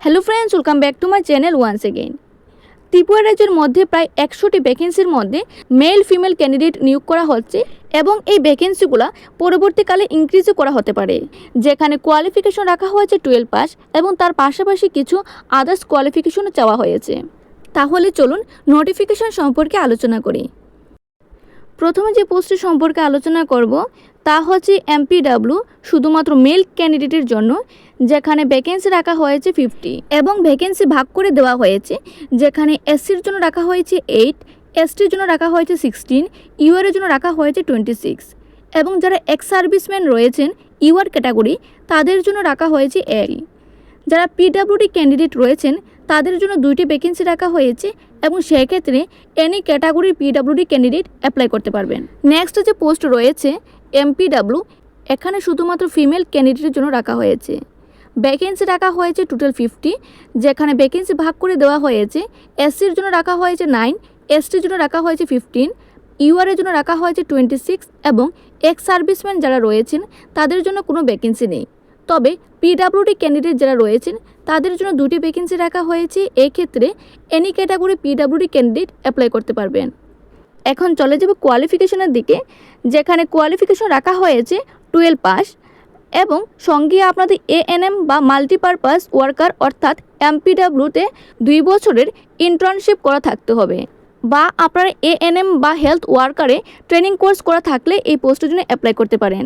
Hello friends, welcome back to my channel once again. Tripura রাজ্যের মধ্যে প্রায় 100টি ভ্যাকেন্সির মধ্যে মেল ফিমেল ক্যান্ডিডেট নিয়োগ করা হচ্ছে এবং এই ভ্যাকেন্সিগুলো পরবর্তীকালে ইনক্রিজও করা হতে পারে, যেখানে কোয়ালিফিকেশন রাখা হয়েছে 12 পাস এবং তার পাশাপাশি কিছু আদার্স কোয়ালিফিকেশনও চাওয়া হয়েছে। তাহলে চলুন নোটিফিকেশন সম্পর্কে আলোচনা করি। প্রথমে যে পোস্টের সম্পর্কে আলোচনা করব তা হচ্ছে MPW, শুধুমাত্র মেল ক্যান্ডিডেটের জন্য, যেখানে ভ্যাকেন্সি রাখা হয়েছে 50 এবং ভ্যাকেন্সি ভাগ করে দেওয়া হয়েছে, যেখানে SCর জন্য রাখা হয়েছে 8, STর জন্য রাখা হয়েছে 16, UR এর জন্য রাখা হয়েছে 26 এবং যারা এক্স সার্ভিসম্যান রয়েছেন UR ক্যাটাগরি তাদের জন্য রাখা হয়েছে 1। যারা PWD ক্যান্ডিডেট রয়েছেন তাদের জন্য 2টি ভ্যাকেন্সি রাখা হয়েছে এবং সেক্ষেত্রে এনি ক্যাটাগরির PWD ক্যান্ডিডেট অ্যাপ্লাই করতে পারবেন। নেক্সট যে পোস্ট রয়েছে MPW, এখানে শুধুমাত্র ফিমেল ক্যান্ডিডেটের জন্য রাখা হয়েছে। ভ্যাকেন্সি রাখা হয়েছে টোটাল 50, যেখানে ভ্যাকেন্সি ভাগ করে দেওয়া হয়েছে। SCর জন্য রাখা হয়েছে 9, STর জন্য রাখা হয়েছে 15, UR এর জন্য রাখা হয়েছে 26 এবং এক্স সার্ভিসম্যান যারা রয়েছেন তাদের জন্য কোনো ভ্যাকেন্সি নেই। তবে PWD ক্যান্ডিডেট যারা রয়েছেন তাদের জন্য 2টি ভ্যাকেন্সি রাখা হয়েছে। এক্ষেত্রে any category PWD candidate apply করতে পারবেন। এখন চলে যাব কোয়ালিফিকেশনের দিকে, যেখানে কোয়ালিফিকেশন রাখা হয়েছে 12 পাস এবং সঙ্গে আপনাদের ANM বা মাল্টিপারপাস ওয়ার্কার অর্থাৎ MPWতে 2 বছরের ইন্টার্নশিপ করা থাকতে হবে, বা আপনারা ANM বা হেলথ ওয়ার্কারে ট্রেনিং কোর্স করা থাকলে এই পোস্টের জন্য অ্যাপ্লাই করতে পারেন।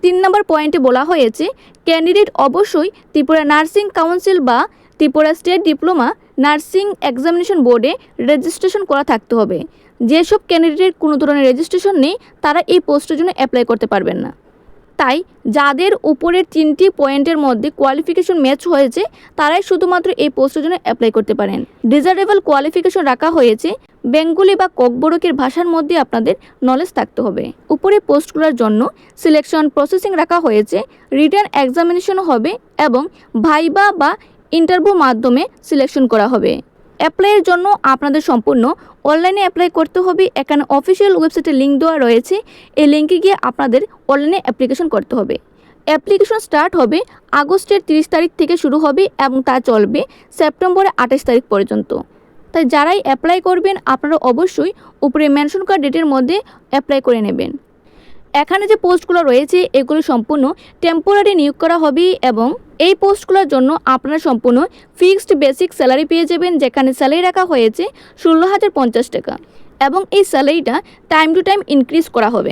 3 নম্বর পয়েন্টে বলা হয়েছে ক্যান্ডিডেট অবশ্যই ত্রিপুরা নার্সিং কাউন্সিল বা Tripura state diploma nursing examination বোর্ডে রেজিস্ট্রেশন করা থাকতে হবে। যেসব ক্যান্ডিডেটের কোনো ধরনের রেজিস্ট্রেশন নেই তারা এই পোস্টের জন্য অ্যাপ্লাই করতে পারবেন না। তাই যাদের উপরের 3টি পয়েন্টের মধ্যে কোয়ালিফিকেশন ম্যাচ হয়েছে তারাই শুধুমাত্র এই পোস্টের জন্য অ্যাপ্লাই করতে পারেন। ডিজারেবল কোয়ালিফিকেশন রাখা হয়েছে বেঙ্গলি বা ককবরকের ভাষার মধ্যে আপনাদের নলেজ থাকতে হবে। উপরে পোস্টগুলোর জন্য সিলেকশন প্রসেসিং রাখা হয়েছে, রিটেন এক্সামিনেশন হবে এবং ভাইবা বা ইন্টারভিউ মাধ্যমে সিলেকশন করা হবে। অ্যাপ্লাইয়ের জন্য আপনাদের সম্পূর্ণ অনলাইনে অ্যাপ্লাই করতে হবে। এখানে অফিসিয়াল ওয়েবসাইটে লিঙ্ক দেওয়া রয়েছে, এই লিঙ্কে গিয়ে আপনাদের অনলাইনে অ্যাপ্লিকেশন করতে হবে। অ্যাপ্লিকেশন স্টার্ট হবে আগস্টের 30 তারিখ থেকে শুরু হবে এবং তা চলবে সেপ্টেম্বরের 28 তারিখ পর্যন্ত। তাই যারাই অ্যাপ্লাই করবেন আপনারা অবশ্যই উপরে মেনশন করা ডেটের মধ্যে অ্যাপ্লাই করে নেবেন। এখানে যে পোস্টগুলো রয়েছে এগুলো সম্পূর্ণ টেম্পোরারি নিয়োগ করা হবে এবং এই পোস্টগুলোর জন্য আপনারা সম্পূর্ণ ফিক্সড বেসিক স্যালারি পেয়ে যাবেন, যেখানে স্যালারি রাখা হয়েছে 16,050 টাকা এবং এই স্যালারিটা টাইম টু টাইম ইনক্রিজ করা হবে।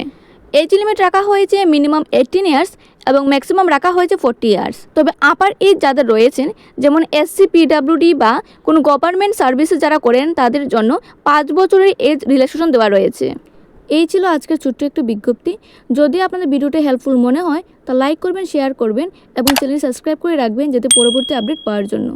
এজ লিমিট রাখা হয়েছে মিনিমাম 18 ইয়ার্স এবং ম্যাক্সিমাম রাখা হয়েছে 40 ইয়ার্স। তবে আপার এজ যাদের রয়েছেন যেমন SC PWD বা কোনো গভর্নমেন্ট সার্ভিসে যারা করেন তাদের জন্য 5 বছরের এজ রিল্যাক্সেশন দেওয়া রয়েছে। এই ছিল আজকের ছোট্ট একটু বিজ্ঞপ্তি। যদি আপনাদের ভিডিওটা হেল্পফুল মনে হয় তা লাইক করবেন, শেয়ার করবেন এবং চ্যানেল সাবস্ক্রাইব করে রাখবেন যাতে পরবর্তী আপডেট পাওয়ার জন্য।